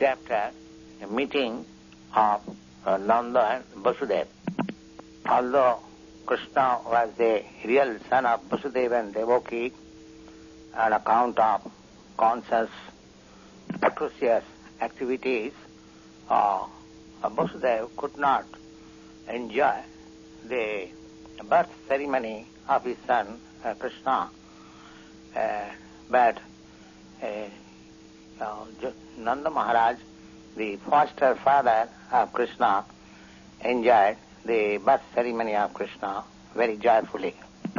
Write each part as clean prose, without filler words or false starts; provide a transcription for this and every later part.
chapter, a meeting of Nanda and Vasudev. Although Krishna was the real son of Vasudev and Devaki, on account of conscious, atrocious activities, Vasudev could not enjoy the birth ceremony of his son Krishna, but Nanda Maharaj, the foster father of Krishna, enjoyed the birth ceremony of Krishna very joyfully.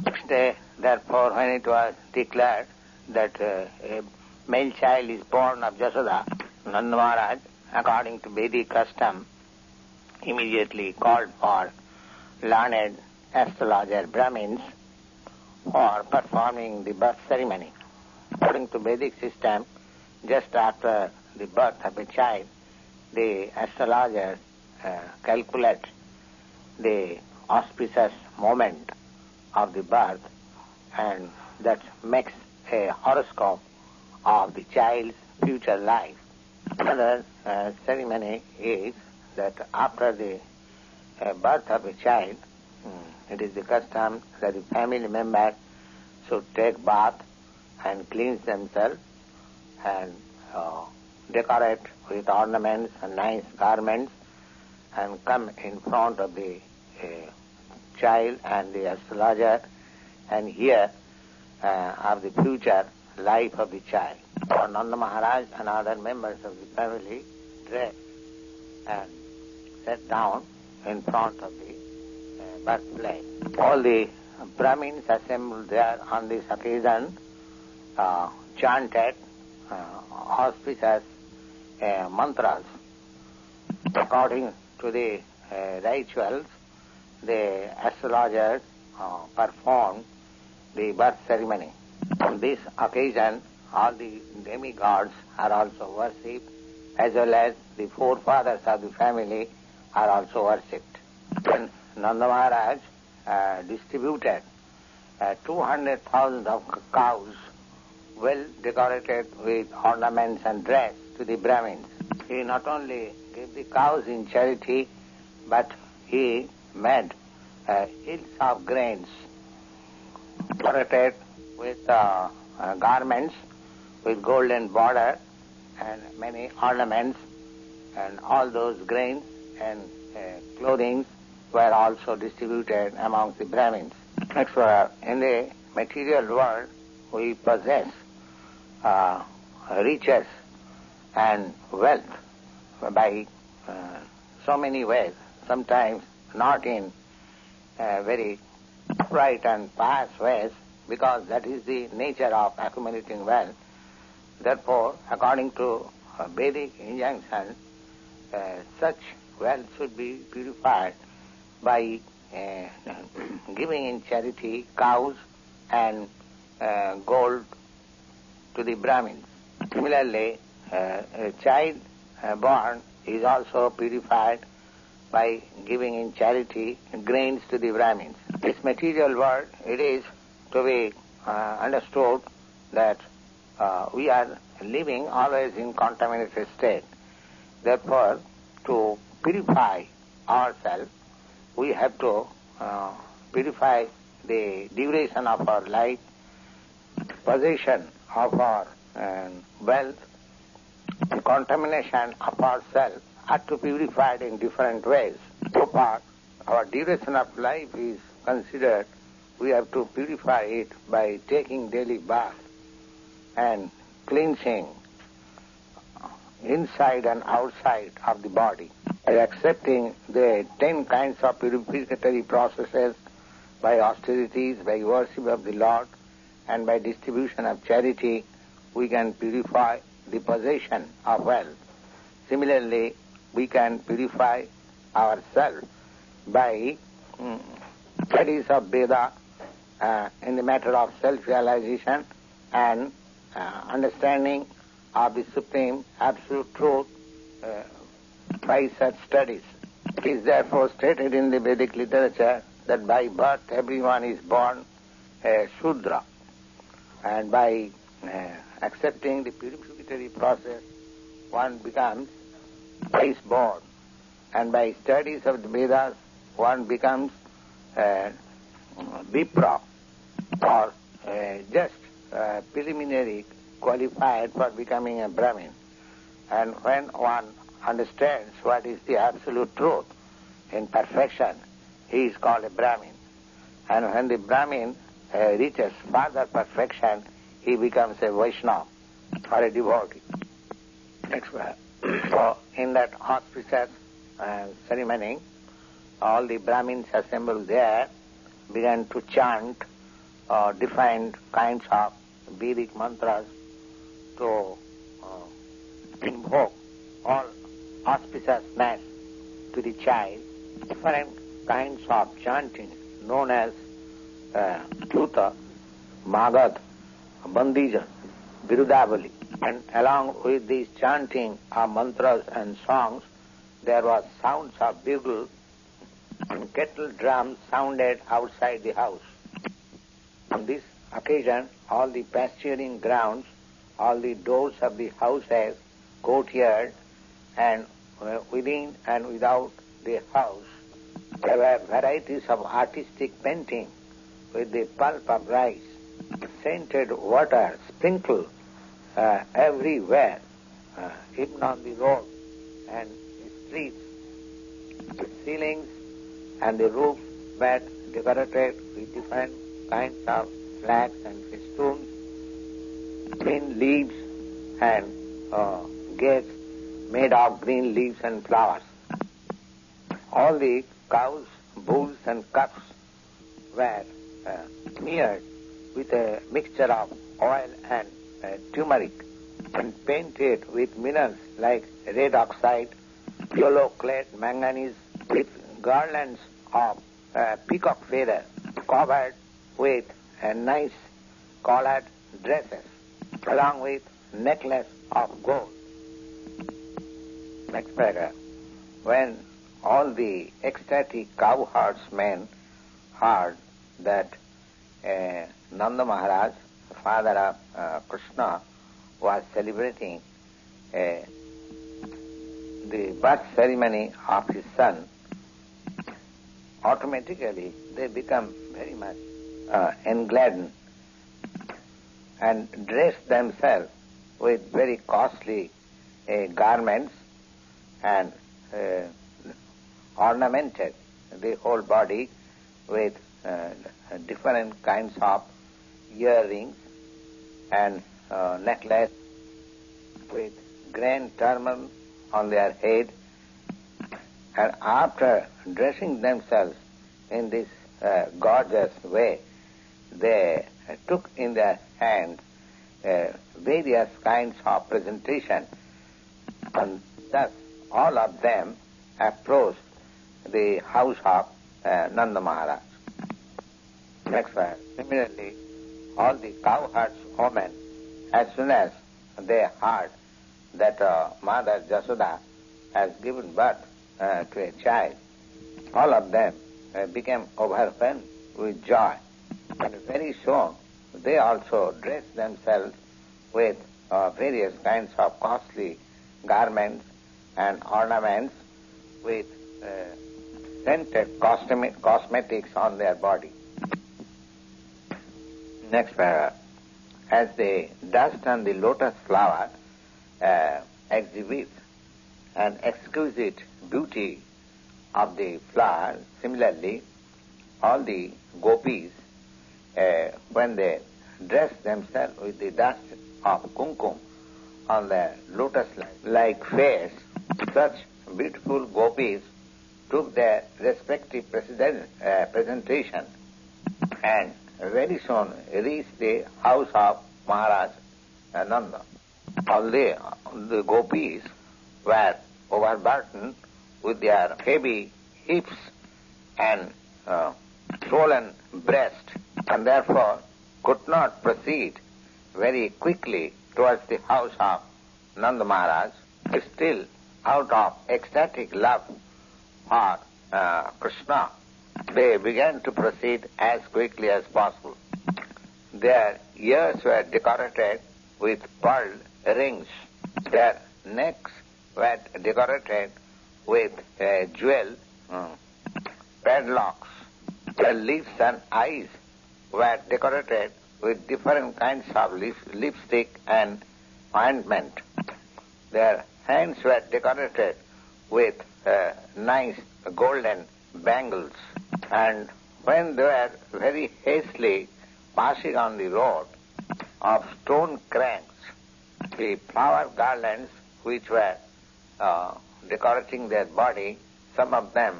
Next day, therefore, when it was declared that a male child is born of Jasoda, Nanda Maharaj, according to Vedic custom, immediately called for learned astrologer Brahmins for performing the birth ceremony. According to Vedic system, just after the birth of a child, the astrologers calculate the auspicious moment of the birth, and that makes a horoscope of the child's future life. Another ceremony is that after the birth of a child, it is the custom that the family members should take bath and cleanse themselves and decorate with ornaments and nice garments and come in front of the child and the astrologer and hear of the future life of the child. Nanda Maharaj and other members of the family dressed and sat down in front of the birthplace. All the Brahmins assembled there on this occasion chanted auspicious mantras. According to the rituals, the astrologers performed the birth ceremony. On this occasion, all the demigods are also worshipped, as well as the forefathers of the family are also worshipped. Then Nanda Maharaj distributed 200,000 of cows well decorated with ornaments and dress to the Brahmins. He not only gave the cows in charity, but he made hills of grains decorated with garments with golden border and many ornaments, and all those grains and clothing were also distributed amongst the Brahmins. Next, in the material world, we possess riches and wealth by so many ways, sometimes not in very upright and pious ways, because that is the nature of accumulating wealth. Therefore, according to Vedic injunction, such wealth should be purified by giving in charity cows and gold to the Brahmins. Similarly, a child born is also purified by giving in charity grains to the Brahmins. This material world, it is to be understood that we are living always in contaminated state. Therefore, to purify ourselves, we have to purify the duration of our life, possession of our wealth, the contamination of ourselves are to be purified in different ways. So far, our duration of life is considered, we have to purify it by taking daily bath and cleansing inside and outside of the body. By accepting the 10 kinds of purificatory processes, by austerities, by worship of the Lord, and by distribution of charity, we can purify the possession of wealth. Similarly, we can purify ourselves by studies of Veda in the matter of self-realization and understanding of the Supreme Absolute Truth by such studies. It is therefore stated in the Vedic literature that by birth everyone is born a Shudra, and by accepting the purificatory process one becomes wise born, and by studies of the Vedas, one becomes Vipra, or just preliminary qualified for becoming a Brahmin. And when one understands what is the absolute truth in perfection, he is called a Brahmin. And when the Brahmin reaches further perfection, he becomes a Vaishnava or a devotee. Next one. So in that auspicious ceremony, all the Brahmins assembled there began to chant different kinds of Vedic mantras to invoke all auspiciousness to the child. Different kinds of chanting known as Tuta, Magad, Bandija, Virudavali. And along with these chanting of mantras and songs, there was sounds of bugle and kettle drums sounded outside the house. On this occasion, all the pasturing grounds, all the doors of the houses, courtyard, and within and without the house, there were varieties of artistic painting with the pulp of rice, scented water sprinkled everywhere, even on the road and the streets. The ceilings and the roof were decorated with different kinds of flags and festoons, green leaves and gates made of green leaves and flowers. All the cows, bulls and calves were smeared with a mixture of oil and turmeric and painted with minerals like red oxide, yellow clay manganese, with garlands of peacock feather covered with nice collared dresses, along with necklace of gold. Next paragraph. When all the ecstatic cow herdsmen heard that Nanda Maharaj, father of Krishna, was celebrating the birth ceremony of his son, automatically they become very much engladdened and dress themselves with very costly garments and ornamented the whole body with different kinds of earrings and necklace, with grand turban on their head. And after dressing themselves in this gorgeous way, they took in their hands various kinds of presentation, and thus all of them approached the house of Nanda Maharaj. Next verse. Similarly, all the cowherds women, as soon as they heard that Mother Yashoda has given birth to a child, all of them became overwhelmed with joy. And very soon they also dressed themselves with various kinds of costly garments and ornaments, with scented cosmetics on their body. Next paragraph. As the dust on the lotus flower exhibits an exquisite beauty of the flower, similarly, all the gopis, when they dress themselves with the dust of kumkum on their lotus-like face, such beautiful gopis took their respective presentation and very soon reached the house of Maharaj Nanda. All the gopis were overburdened with their heavy hips and swollen breast, and therefore could not proceed very quickly towards the house of Nanda Maharaj. Still, out of ecstatic love for Krishna, they began to proceed as quickly as possible. Their ears were decorated with pearl rings. Their necks were decorated with jewel padlocks. Their lips and eyes were decorated with different kinds of lipstick and ointment. Their hands were decorated with nice golden bangles. And when they were very hastily passing on the road of stone cranks, the flower garlands which were decorating their body, some of them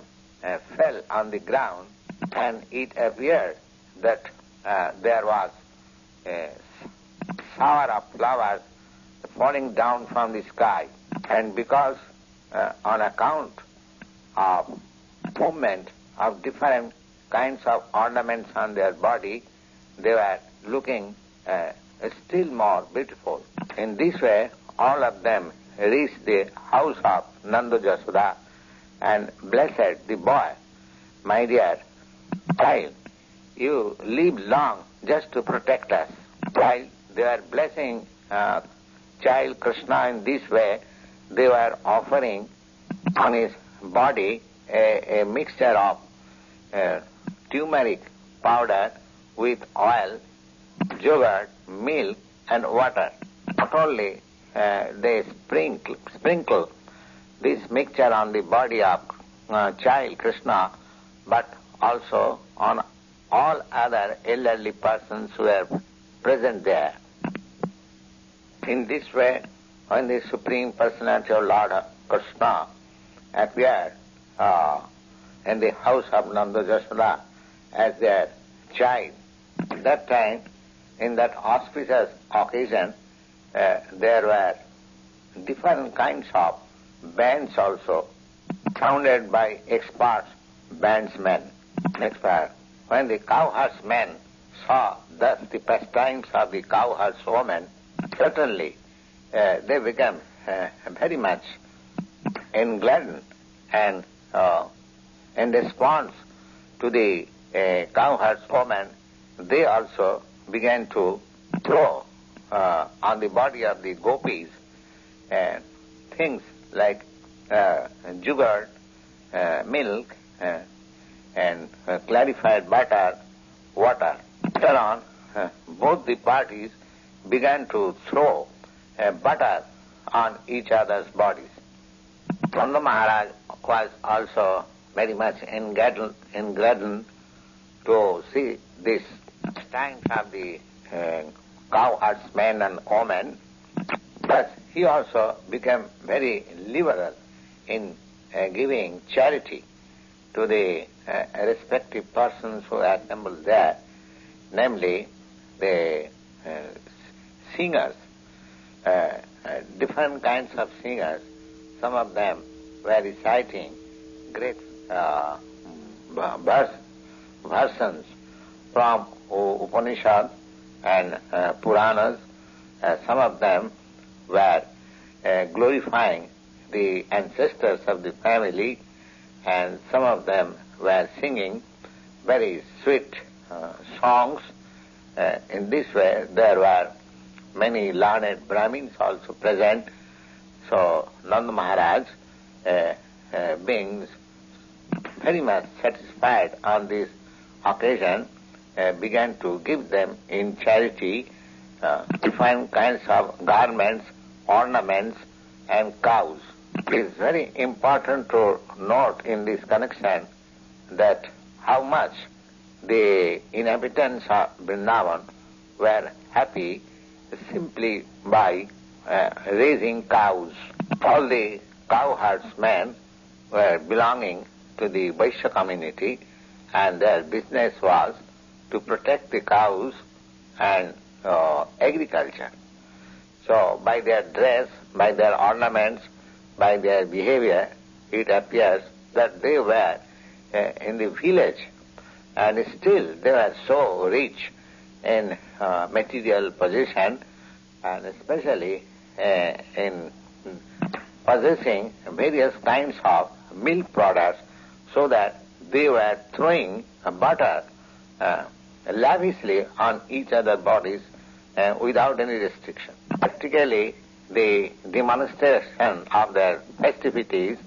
fell on the ground, and it appeared that there was a shower of flowers falling down from the sky. And because on account of movement of different kinds of ornaments on their body, they were looking still more beautiful. In this way, all of them reached the house of Nanda Yashoda and blessed the boy. My dear child, you live long just to protect us. While they were blessing child Krishna in this way, they were offering on his body a mixture of turmeric powder with oil, yogurt, milk and water. Not only they sprinkle this mixture on the body of child Krishna, but also on all other elderly persons who were present there. In this way, when the Supreme Personality of Lord Krishna appeared in the house of Nanda Yashoda as their child, at that time, in that auspicious occasion, there were different kinds of bands also, sounded by expert bandsmen. When the cowherdsmen saw thus the pastimes of the cowherdswoman, certainly they became very much engladdened, and in response to the cowherdswoman, they also began to throw on the body of the gopis things like yogurt, milk, and clarified butter, water. Later on, both the parties began to throw butter on each other's bodies. Nanda Maharaj was also very much engladdened to see this times of the cowherdsmen and women, but he also became very liberal in giving charity to the respective persons who assembled there, namely the singers, different kinds of singers. Some of them were reciting great versions from Upanishad and Puranas. Some of them were glorifying the ancestors of the family, and some of them were singing very sweet songs. In this way, there were many learned Brahmins also present. So Nanda Maharaj, being very much satisfied on this occasion, began to give them in charity different kinds of garments, ornaments, and cows. It is very important to note in this connection that how much the inhabitants of Vrindavan were happy simply by raising cows. All the cowherdsmen were belonging to the Vaishya community, and their business was to protect the cows and agriculture. So by their dress, by their ornaments, by their behavior, it appears that they were in the village, and still they were so rich in material possession, and especially in possessing various kinds of milk products, so that they were throwing butter lavishly on each other's bodies without any restriction. Practically, the demonstration of their festivities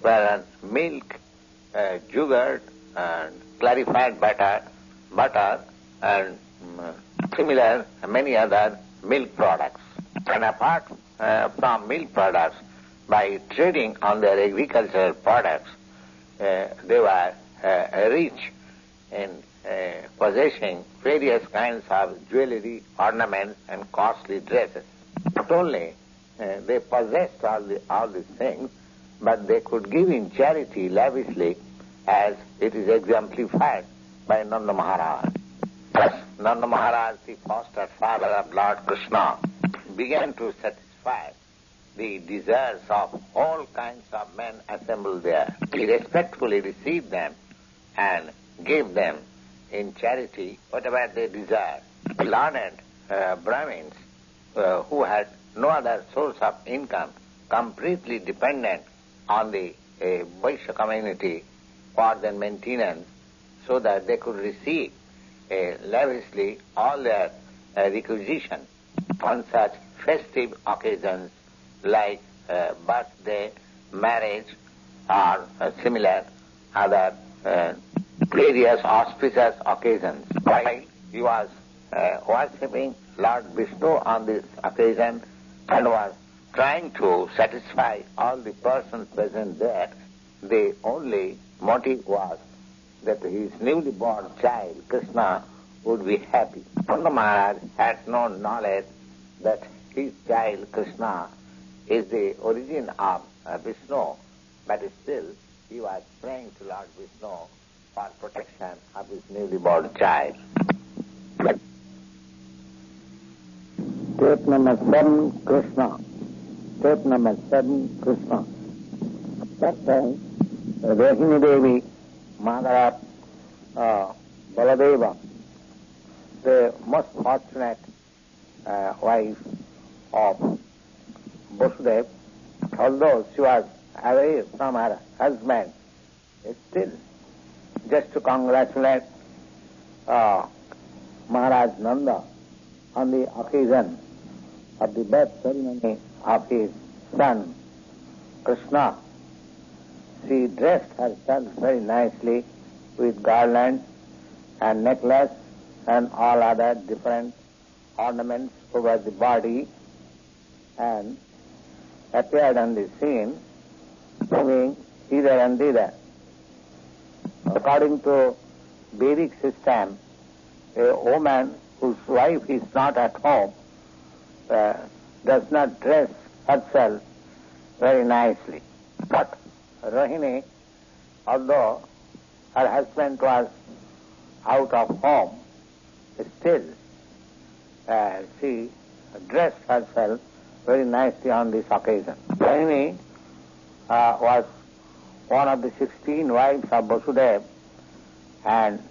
were milk, sugar, and clarified butter, and similar many other milk products. And apart from milk products, by trading on their agricultural products, they were rich in possessing various kinds of jewelry, ornaments, and costly dresses. Not only they possessed all these things, but they could give in charity lavishly, as it is exemplified by Nanda Maharaj. Thus, Nanda Maharaj, the foster father of Lord Krishna, began to satisfy the desires of all kinds of men assembled there. He respectfully received them and gave them in charity whatever they desired. Learned Brahmins who had no other source of income, completely dependent on the Vaishya community for their maintenance, so that they could receive lavishly all their requisition on such festive occasions like birthday, marriage, or similar other various auspicious occasions. While he was worshipping Lord Vishnu on this occasion and was trying to satisfy all the persons present there, the only motive was that his newly born child, Krishna, would be happy. Nanda Maharaj had no knowledge that his child, Krishna, is the origin of Vishnu, but still he was praying to Lord Vishnu for protection of his newly born child. Step number 7, Krishna. Step number 7, Krishna. That time, Rohini Devi, mother of Baladeva, the most fortunate wife of Vasudev, although she was away from her husband, still just to congratulate Maharaj Nanda on the occasion of the birth ceremony of his son Krishna, she dressed herself very nicely with garlands and necklace and all other different ornaments over the body, and appeared on the scene moving hither and thither. According to Vedic system, a woman whose wife is not at home does not dress herself very nicely. But Rohini, although her husband was out of home, still she dressed herself very nicely on this occasion. Rohini was one of the 16 wives of Vasudev, and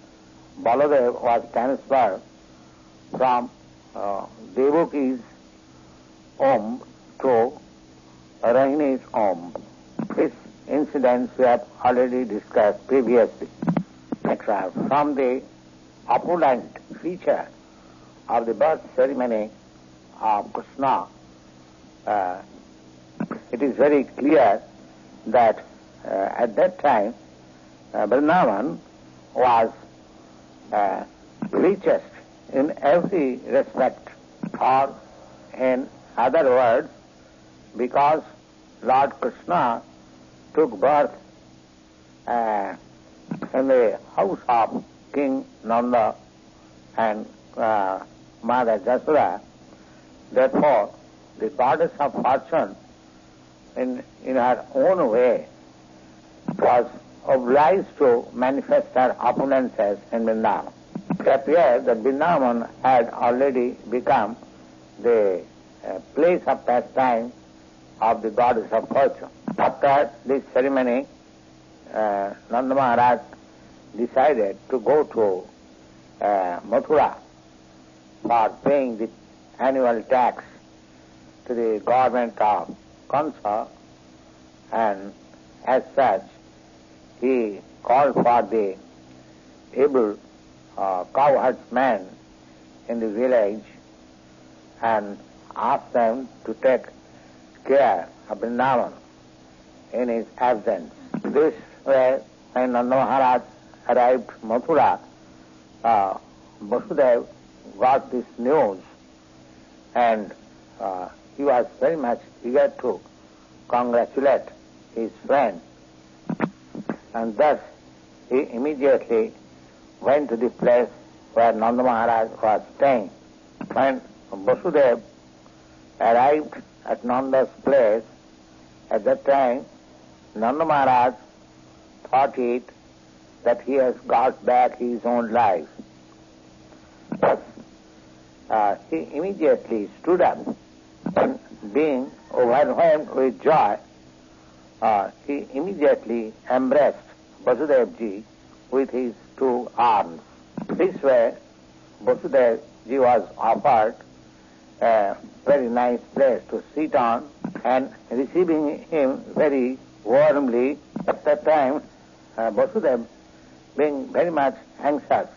Baladev was transferred from Devaki's home to Rohini's home. This incident we have already discussed previously. From the opulent feature of the birth ceremony of Krishna, it is very clear that at that time Vrindavan was richest in every respect, or in other words, because Lord Krishna took birth in the house of King Nanda and Mother Jasoda. Therefore, the goddess of fortune, in her own way, was obliged to manifest her opulences in Vrindavan. It appeared that Vrindavan had already become the place of pastime of the goddess of fortune. After this ceremony, Nanda Maharaj decided to go to Mathura for paying the annual tax to the government of Kansa, and as such he called for the able cowherdsmen in the village and asked them to take care of Vrindavan in his absence. This way, when Nanda Maharaj arrived Mathura, Vasudev got this news and he was very much eager to congratulate his friend, and thus he immediately went to the place where Nanda Maharaj was staying. When Vasudev arrived at Nanda's place, at that time Nanda Maharaj thought it that he has got back his own life. He immediately stood up and, being overwhelmed with joy, he immediately embraced Vasudevji with his two arms. This way, Vasudevji was offered a very nice place to sit on, and receiving him very warmly. At that time, Vasudev, being very much anxious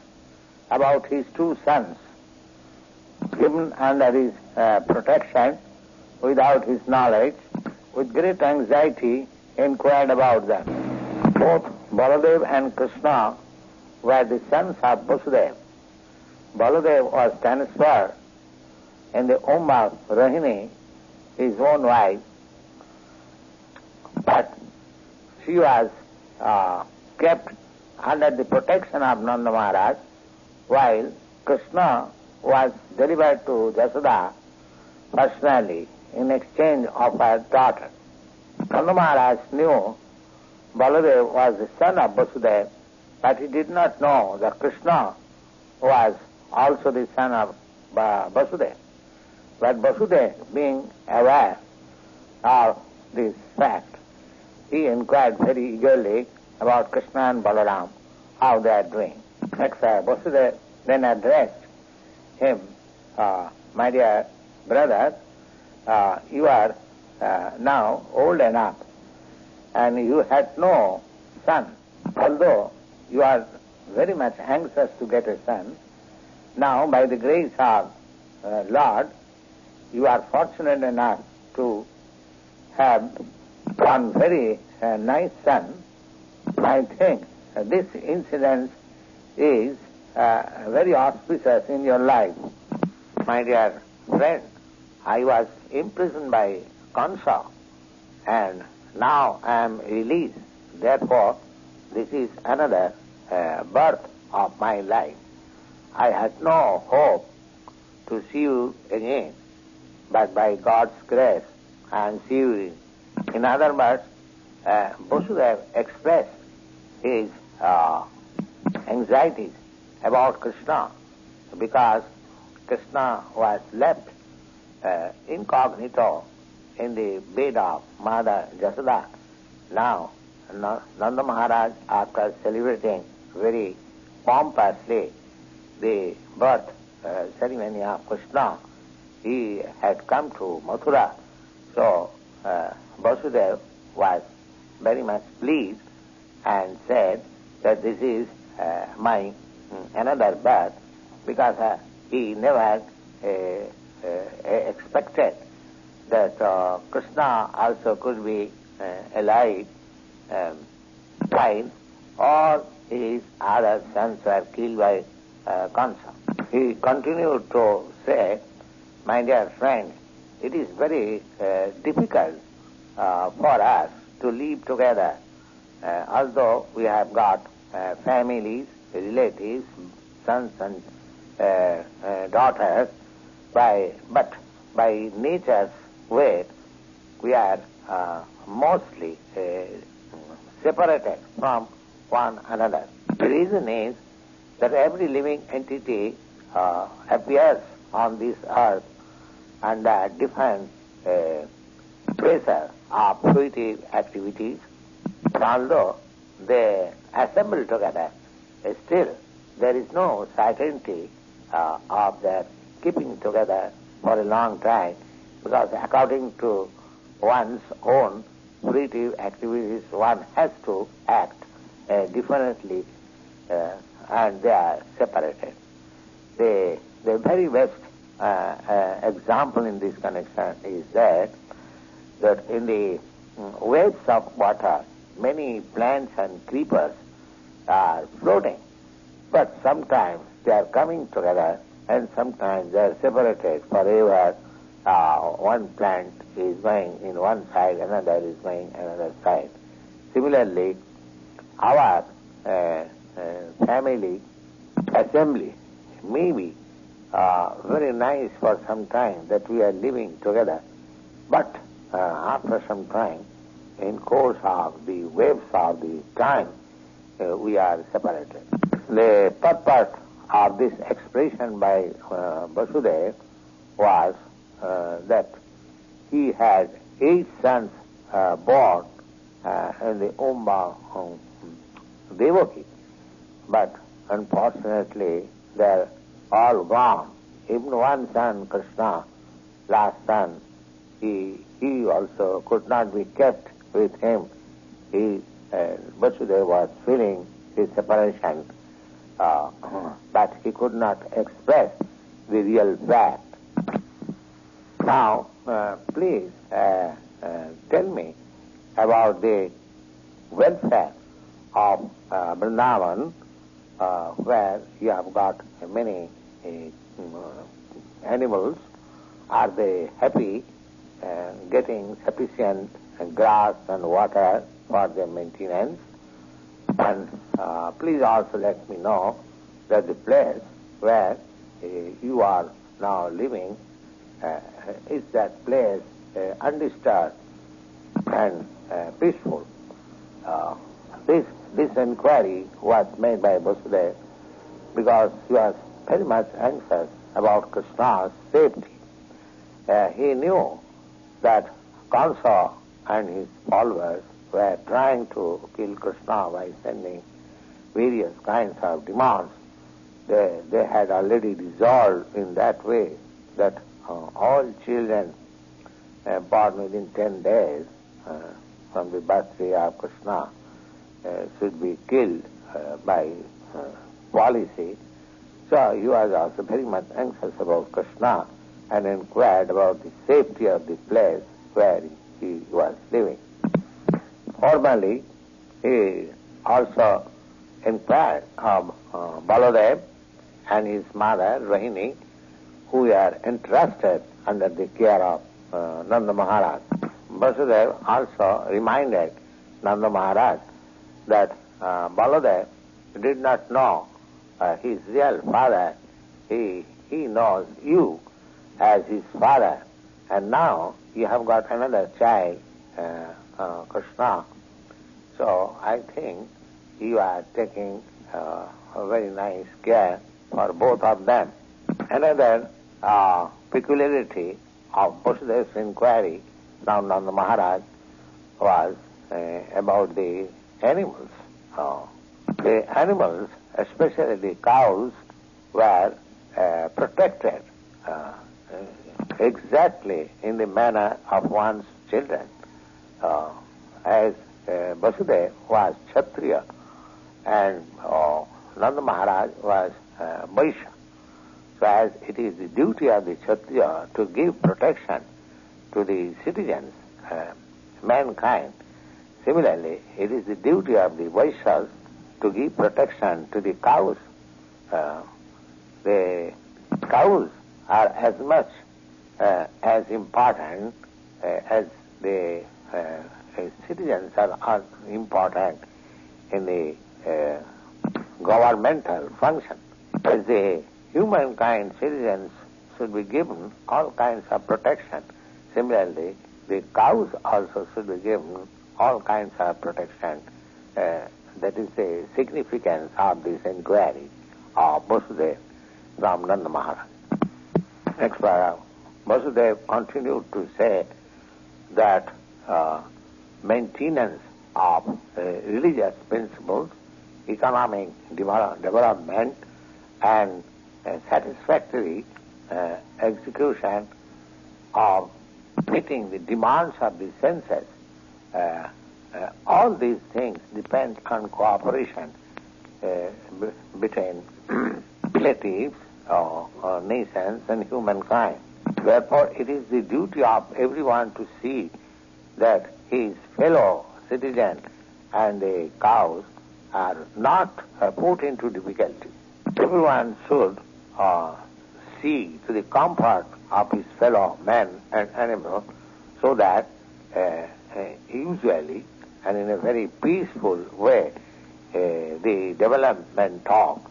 about his two sons, given under his protection without his knowledge, with great anxiety inquired about them. Both Baladev and Krishna were the sons of Vasudev. Baladev was transferred in the womb of Rohini, his own wife, but she was kept under the protection of Nanda Maharaj, while Krishna was delivered to Yashoda personally in exchange of her daughter. Nanda Maharaj knew Baladev was the son of Vasudev, but he did not know that Krishna was also the son of Vasudev. But Vasudev, being aware of this fact, he inquired very eagerly about Krishna and Balaram, how they are doing. Next, Vasudev then addressed him, my dear brother, you are now old enough and you had no son. Although you are very much anxious to get a son, now by the grace of Lord, you are fortunate enough to have one very nice son. I think this incident is very auspicious in your life. My dear friend, I was imprisoned by Kansa and now I am released. Therefore, this is another birth of my life. I had no hope to see you again, but by God's grace I am seeing you. In other words, Vasudev expressed his anxieties about Krishna because Krishna was left incognito in the bed of Mother Yashoda. Now, Nanda Maharaj, after celebrating very pompously the birth ceremony of Krishna, he had come to Mathura. So, Vasudev was very much pleased and said that this is my another birth, because he never expected that Krishna also could be alive while all his other sons were killed by Kansa. He continued to say, my dear friend, it is very difficult for us to live together, although we have got families, relatives, sons and daughters, but by nature's way we are mostly separated from one another. The reason is that every living entity appears on this earth under different pressure of fruitive activities. Although they assemble together, still there is no certainty of their keeping together for a long time, because according to one's own fruitive activities, one has to act differently, and they are separated. The very best example in this connection is that that in the waves of water, many plants and creepers are floating, but sometimes they are coming together and sometimes they are separated forever. One plant is going in one side, another is going another side. Similarly, our family assembly may be very nice for some time that we are living together, but after some time, in course of the waves of the time, we are separated. The purpose of this expression by Vasudev was that he had 8 sons born in the womb of Devaki, but unfortunately they are all gone. Even one son, Krishna, last son, he also could not be kept with him. Vasudev was feeling his separation, but he could not express the real fact. Now, please tell me about the welfare of Vrindavan, where you have got many animals. Are they happy getting sufficient grass and water for their maintenance? And please also let me know that the place where you are now living, is that place undisturbed and peaceful? This inquiry was made by Vasudev because he was very much anxious about Krishna's safety. He knew that Canto and his followers were trying to kill Krishna by sending various kinds of demands. They had already resolved in that way that all children born within 10 days from the birthday of Krishna should be killed by policy. So he was also very much anxious about Krishna and inquired about the safety of the place where he was living. Formally, he also inquired of Baladev and his mother, Rohini, who were entrusted under the care of Nanda Maharaj. Vasudev also reminded Nanda Maharaj that Baladev did not know his real father. He knows you as his father, and now you have got another child, Krishna. So I think you are taking a very nice care for both of them. Another peculiarity of Vasudev's inquiry from Nanda Maharaj was about the animals. The animals, especially the cows, were protected exactly in the manner of one's children. As Vasudev was Kshatriya and Nanda Maharaj was Vaishya. So as it is the duty of the Kshatriya to give protection to the citizens, mankind, similarly it is the duty of the Vaishyas to give protection to the cows. The cows are as much as important as the citizens are important in the governmental function. As the humankind, citizens should be given all kinds of protection. Similarly, the cows also should be given all kinds of protection. That is the significance of this inquiry of Vasudev from Nanda Maharaj. Next paragraph. Vasudev continued to say that maintenance of religious principles, economic development, and satisfactory execution of meeting the demands of the senses, all these things depend on cooperation between relatives, nations, and humankind. Therefore, it is the duty of everyone to see that his fellow citizens and the cows are not put into difficulty. Everyone should see to the comfort of his fellow men and animals, so that usually and in a very peaceful way the development of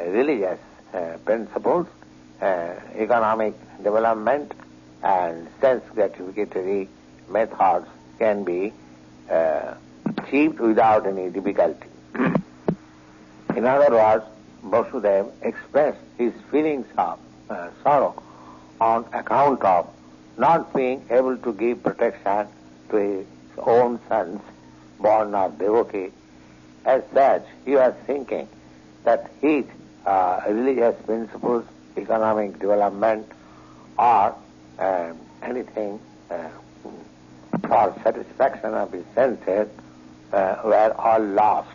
religious principles, economic development and self-gratificatory methods can be achieved without any difficulty. In other words, Vasudev expressed his feelings of sorrow on account of not being able to give protection to his own sons born of Devaki. As such, he was thinking that his religious principles, economic development, or anything for satisfaction of his senses were all lost.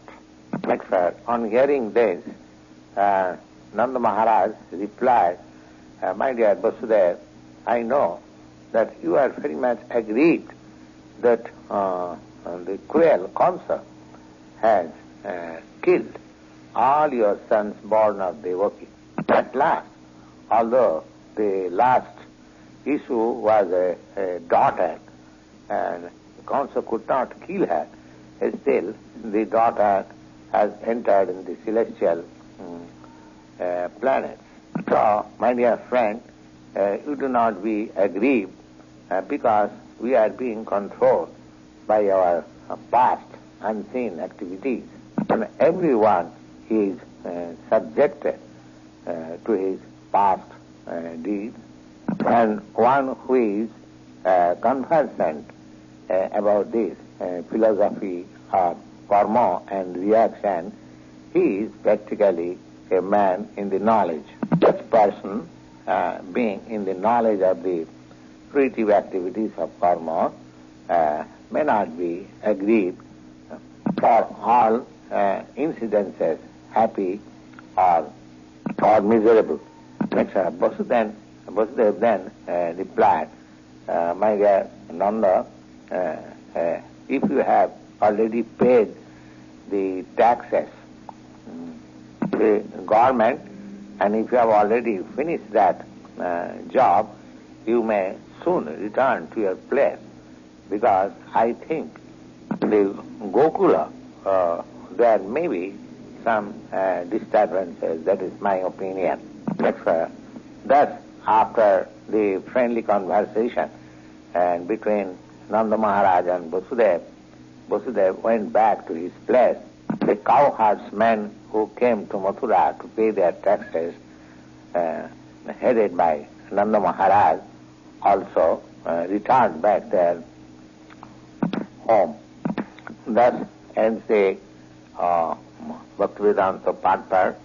Next verse. On hearing this, Nanda Maharaj replied, my dear Vasudev, I know that you are very much aggrieved that the cruel Kamsa has killed all your sons born of Devaki. At last, although the last issue was a daughter, and Kamsa could not kill her, still the daughter has entered in the celestial planets. So, my dear friend, you do not be aggrieved because we are being controlled by our past unseen activities. And everyone is subjected to his past deeds. And one who is conversant about this philosophy of karma and reaction, he is practically a man in the knowledge. Such person, being in the knowledge of the fruitive activities of karma, may not be aggrieved for all incidences, happy or miserable. Vasudev then replied, my dear Nanda, if you have already paid the taxes to the government, and if you have already finished that job, you may soon return to your place, because I think the Gokula, there may be some disturbances. That is my opinion. Thus, after the friendly conversation between Nanda Maharaj and Vasudev, Vasudev went back to his place. The cowherdsmen who came to Mathura to pay their taxes, headed by Nanda Maharaj, also returned back their home. Thus ends the Bhaktivedanta Part